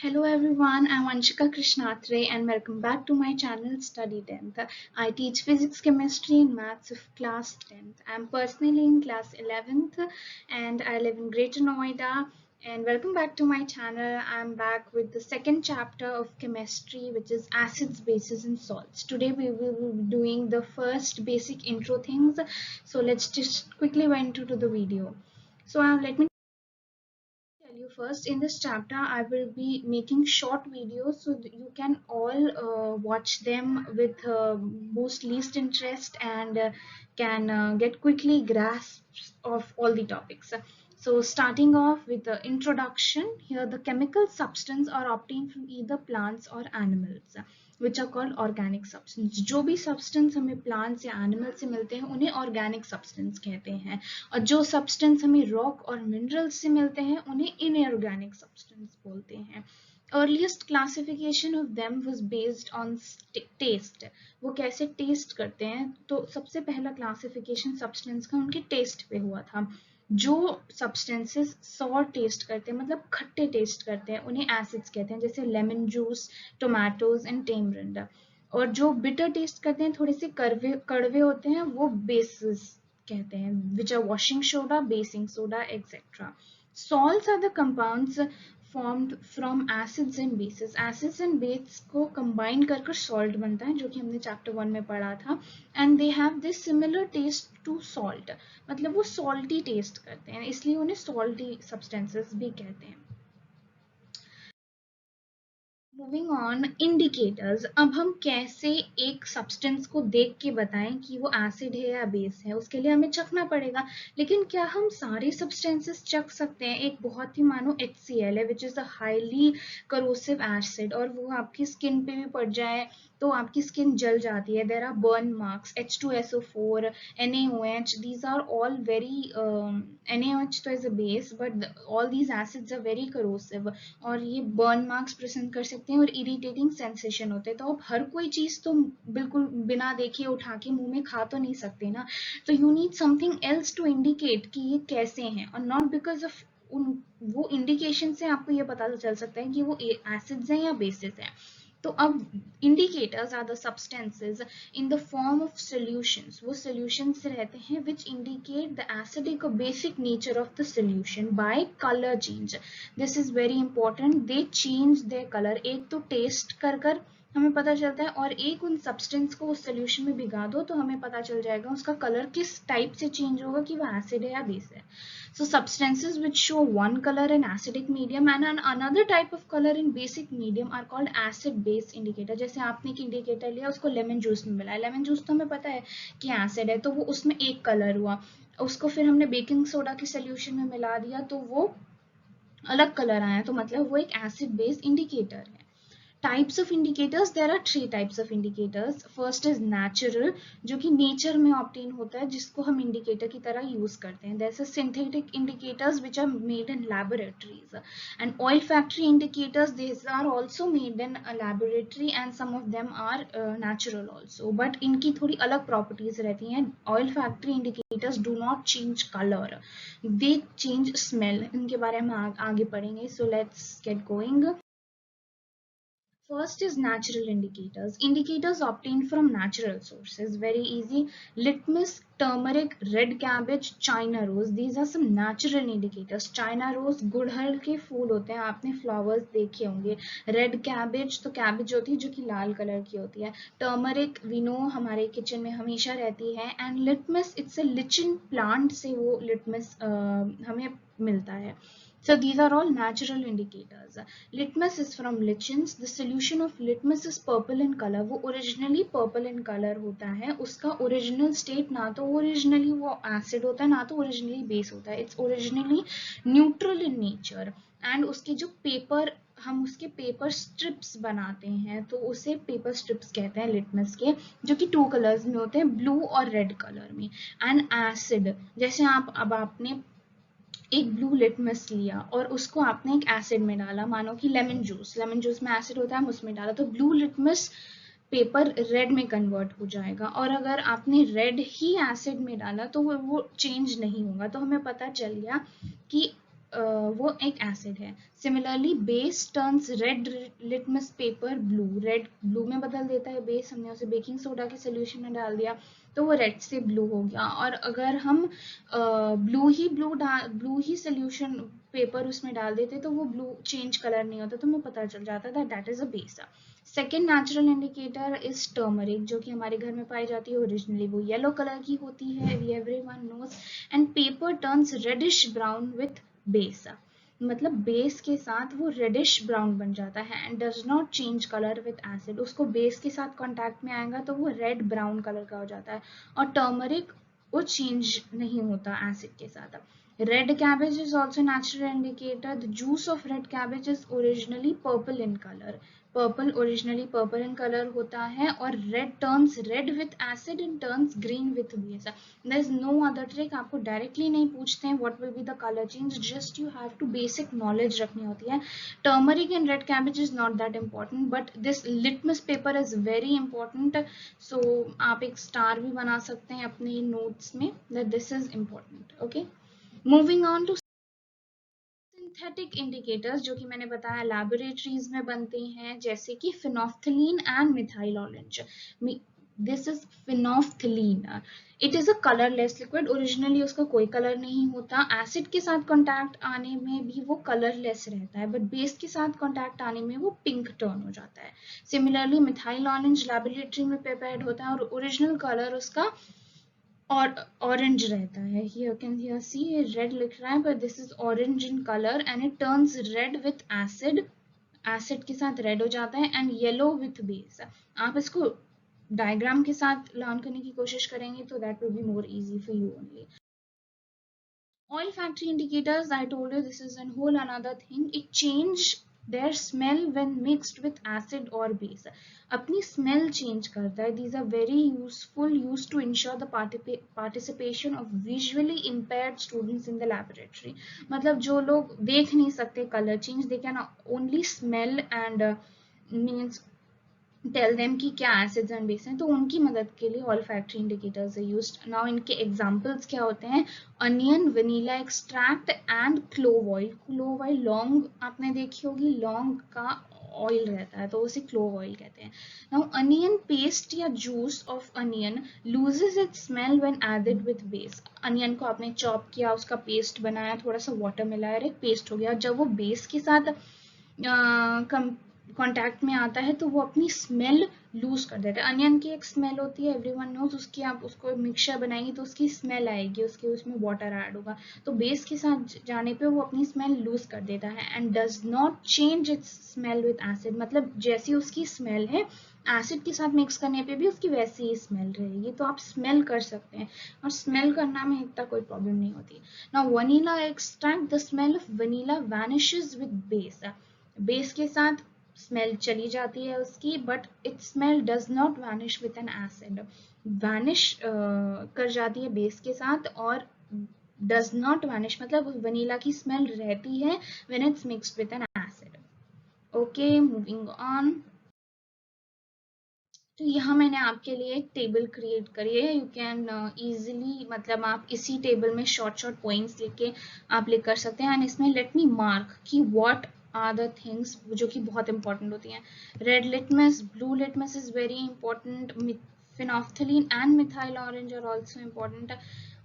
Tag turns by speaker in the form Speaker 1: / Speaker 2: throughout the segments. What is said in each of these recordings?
Speaker 1: Hello everyone, I'm Anshika Krishnatre and welcome back to my channel Study 10th. I teach physics, chemistry and maths of class 10th. I'm personally in class 11th and I live in Greater Noida. And welcome back to my channel. I'm back with the second chapter of chemistry, which is acids, bases and salts. Today we will be doing the first basic intro things. So let's just quickly went into the video. So let me tell you first, in this chapter I will be making short videos so that you can all watch them with most least interest and can get quickly grasps of all the topics. So starting off with the introduction, here the chemical substance are obtained from either plants or animals, which are called organic substance. जो भी substance हमें plants या animals से मिलते हैं उन्हें organic substance कहते हैं, और जो सब्सटेंस हमें रॉक और मिनरल्स से मिलते हैं उन्हें इनऑर्गेनिक सब्सटेंस बोलते हैं. Earliest classification of them was based on taste. वो कैसे टेस्ट करते हैं, तो सबसे पहला क्लासिफिकेशन सब्सटेंस का उनके टेस्ट पे हुआ था. जो सब्सटेंसेस सॉर टेस्ट करते हैं, मतलब खट्टे टेस्ट करते हैं, उन्हें एसिड्स कहते हैं, जैसे lemon juice, tomatoes and tamarind. और जो बिटर टेस्ट करते हैं, थोड़े से कड़वे होते हैं, वो बेसिस कहते हैं, which are washing soda, basing soda, etc. Salts are the compounds formed from acids and bases. Acids and bases को combine कर salt बनता है, जो कि हमने chapter 1 में पढ़ा था. And they have this similar taste to salt. मतलब वो salty taste करते हैं, इसलिए उन्हें salty substances भी कहते हैं. Moving on, indicators. अब हम कैसे एक सब्सटेंस को देख के बताएं कि वो एसिड है या बेस है, उसके लिए हमें चखना पड़ेगा. लेकिन क्या हम सारे सब्सटेंसेस चख सकते हैं? एक बहुत ही, मानो HCl है, which is a highly corrosive acid, और वो आपकी स्किन पे भी पड़ जाए तो आपकी स्किन जल जाती है. There are burn marks. H2SO4, NaOH, these are all very NaOH तो is a base, but all these acids are very corrosive, और ये बर्न मार्क्स प्रेजेंट कर सकते हैं और इरिटेटिंग सेंसेशन होते हैं. तो अब हर कोई चीज तो बिल्कुल बिना देखे उठा के मुंह में खा तो नहीं सकते ना. तो you need something else to indicate कि ये कैसे हैं, और नॉट बिकॉज ऑफ वो इंडिकेशन से आपको ये पता चल सकता है कि वो एसिड्स हैं या बेसिस हैं. तो अब indicators are the substances in the form of solutions. वो solutions रहते हैं which indicate the acidic or basic nature of the solution by color change. This is very important. They change their color. एक तो taste कर हमें पता चलता है, और एक उन सब्सटेंस को उस सोल्यूशन में भिगा दो तो हमें पता चल जाएगा उसका कलर किस टाइप से चेंज होगा, कि वो एसिड है या बेस है. So substances which show one color in acidic medium and another type of color in basic medium are called acid base indicator. जैसे आपने एक इंडिकेटर लिया, उसको लेमन जूस में मिला है. लेमन जूस तो हमें पता है कि एसिड है, तो वो उसमें एक कलर हुआ. उसको फिर हमने बेकिंग सोडा के सोल्यूशन में मिला दिया तो वो अलग कलर आया, तो मतलब वो एक एसिड बेस इंडिकेटर है. Types of indicators, there are 3 types of indicators. First is natural, जो कि नेचर में ऑब्टेन होता है, जिसको हम इंडिकेटर की तरह यूज करते हैं. There's a synthetic indicators which are made in laboratories, and oil factory indicators, these are also made in a laboratory and some of them are natural also, but इनकी थोड़ी अलग properties रहती हैं. Oil factory indicators do not change color, they change smell. इनके बारे में आगे पढ़ेंगे. So let's get going. First is natural indicators. Indicators obtained from natural sources. Very easy. Litmus, turmeric, red cabbage, China rose. These are some natural indicators. China rose गुड़हल के फूल होते हैं, आपने फ्लावर्स देखे होंगे. रेड कैबेज, तो cabbage होती है जो कि लाल कलर की होती है. टर्मरिक वी नो हमारे किचन में हमेशा रहती है. And litmus, it's a लिचिन plant से वो लिटमस हमें मिलता है. So these are all natural indicators. Litmus is from lichens. The solution of litmus is purple in color. वो originally purple in color होता है. उसका original state ना तो originally वो acid होता है, ना तो originally base होता है. It's originally neutral in nature. And उसके जो paper, हम उसके पेपर स्ट्रिप्स बनाते हैं तो उसे पेपर स्ट्रिप्स कहते हैं लिटमस के, जो कि 2 कलर्स में होते हैं, ब्लू और रेड कलर में. एंड एसिड, जैसे अब आपने एक ब्लू लिटमस लिया और उसको आपने एक एसिड में डाला, मानो कि लेमन जूस में एसिड होता है, हम उसमें डाला, तो ब्लू लिटमस पेपर रेड में कन्वर्ट हो जाएगा. और अगर आपने रेड ही एसिड में डाला तो वो चेंज नहीं होगा. तो हमें पता चल गया कि वो एक एसिड है। Similarly base turns red litmus paper blue, red blue में बदल देता है बेस, हमने उसे बेकिंग सोडा के सोल्यूशन में डाल दिया तो वो रेड से ब्लू हो गया। और अगर हम ब्लू ही सोल्यूशन पेपर उसमें डाल देते तो वो ब्लू चेंज कलर नहीं होता, तो हमें पता चल जाता था that is a base. Second natural indicator is turmeric, जो कि हमारे घर में पाई जाती है ओरिजिनली, वो येलो कलर की होती है, we everyone knows. And paper turns reddish brown with base, मतलब बेस के साथ वो रेडिश ब्राउन बन जाता है and does not change colour with acid, उसको बेस के साथ कांटेक्ट में आएगा तो वो रेड ब्राउन कलर का हो जाता है। और टर्मरिक वो चेंज नहीं होता एसिड के साथ। Red cabbage is also natural indicator. The juice of red cabbage is originally purple in color. Purple originally purple in colour होता है और red turns red with acid and turns green with base. There is no other trick, आपको directly नहीं पूछते हैं what will be the colour change, just you have to basic knowledge रखनी होती है। Turmeric and red cabbage is not that important but this litmus paper is very important, so आप एक star भी बना सकते हैं अपने नोट्स में that this is important. Okay, moving on to synthetic indicators, जो कि मैंने बताया लैबोरेटरीज में बनते हैं, जैसे कि phenolphthalein and methyl orange. This is phenolphthalein, it is a colourless liquid, originally उसका कोई कलर नहीं होता, एसिड के साथ कांटेक्ट आने में भी वो कलरलेस रहता है बट बेस के साथ कांटेक्ट आने में वो पिंक टर्न हो जाता है। सिमिलरली मिथाइल ऑरेंज लैबोरेटरी में प्रिपेयर्ड होता है और ओरिजिनल कलर उसका और ऑरेंज रहता है, here can here see red लिख रहा है but this is orange in color and it turns red with acid, acid के साथ रेड हो जाता है एंड येलो विथ बेस। आप इसको डायग्राम के साथ लर्न करने की कोशिश करेंगे तो that will be more easy for you only. Oil factory indicators, I told you this is a whole another thing. It change their smell when mixed with acid or base. अपनी smell change करता है. These are very useful, used to ensure the participation of visually impaired students in the laboratory. मतलब जो लोग देख नहीं सकते color change, they can only smell and means tell them कि क्या एसिड्स एंड बेस हैं, तो उनकी मदद के लिए ऑल फैक्ट्री इंडिकेटर्स है यूज्ड। नाउ इनके एग्जांपल्स क्या होते हैं, onion, vanilla extract and clove oil. Clove oil लौंग आपने देखी होगी, लौंग का ऑयल रहता है तो उसे क्लोव ऑयल कहते हैं। नाउ अनियन पेस्ट या juice of onion loses its smell when added with base. Onion को आपने चॉप किया, उसका पेस्ट बनाया, थोड़ा सा वाटर मिलाया, एक पेस्ट हो गया, जब वो बेस के साथ कांटेक्ट में आता है तो वो अपनी स्मेल लूज कर देता है। अनियन की एक स्मेल होती है, एवरीवन नोज, उसकी आप उसको मिक्सचर बनाएंगे तो उसकी स्मेल आएगी, उसके उसमें वाटर ऐड होगा, तो बेस के साथ जाने पे वो अपनी स्मेल लूज कर देता है and does not change it's smell with acid, मतलब जैसी उसकी स्मेल है एसिड के साथ मिक्स करने पे भी उसकी वैसी ही स्मेल रहेगी, तो आप स्मेल कर सकते हैं और स्मेल करना में इतना कोई प्रॉब्लम नहीं होती। Now vanilla extract, the smell of vanilla vanishes with base. Base के साथ स्मेल चली जाती है उसकी but it smell does not vanish with N acid, vanish कर जाती है बेस के साथ और डज नॉट वैनिश मतलब वनीला की स्मेल रहती है when it's mixed with N acid. Okay, moving on. तो यहाँ मैंने आपके लिए एक टेबल क्रिएट करी है, यू कैन इजीली, मतलब आप इसी टेबल में शॉर्ट शॉर्ट पॉइंट्स लिख के आप लिख कर सकते हैं एंड इसमें लेट मी मार्क कि व्हाट आर द थिंग्स जो कि बहुत इंपॉर्टेंट होती हैं। Red litmus, blue litmus is very important, phenolphthalein and methyl orange are also important.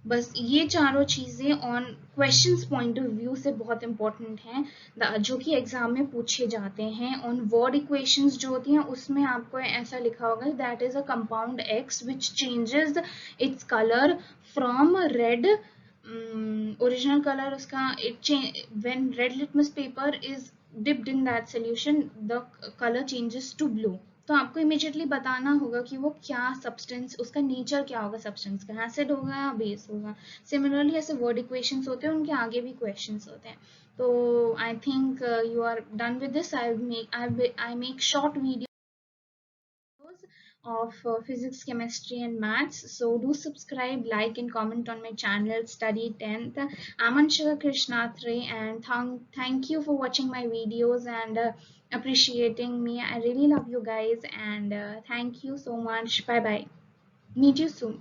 Speaker 1: बस ये चारों चीजें on questions point of view से बहुत इंपॉर्टेंट हैं जो कि एग्जाम में पूछे जाते हैं। ऑन वर्ड इक्वेशंस जो होती हैं उसमें आपको ऐसा लिखा होगा that is a compound X which changes its colour from red, original colour उसका when red litmus paper is dipped in that solution the color changes to blue, तो आपको इमीडिएटली बताना होगा कि वो क्या सब्सटेंस, उसका नेचर क्या होगा, सब्सटेंस का एसिड होगा या बेस होगा। सिमिलरली ऐसे वर्ड इक्वेशंस होते हैं, उनके आगे भी क्वेश्चंस होते हैं। तो I think you are done with this. I make short video of physics, chemistry and maths, so do subscribe, like and comment on my channel Study 10th. I'm Anshika Krishnatre and thank you for watching my videos and appreciating me. I really love you guys and thank you so much. Bye bye, meet you soon.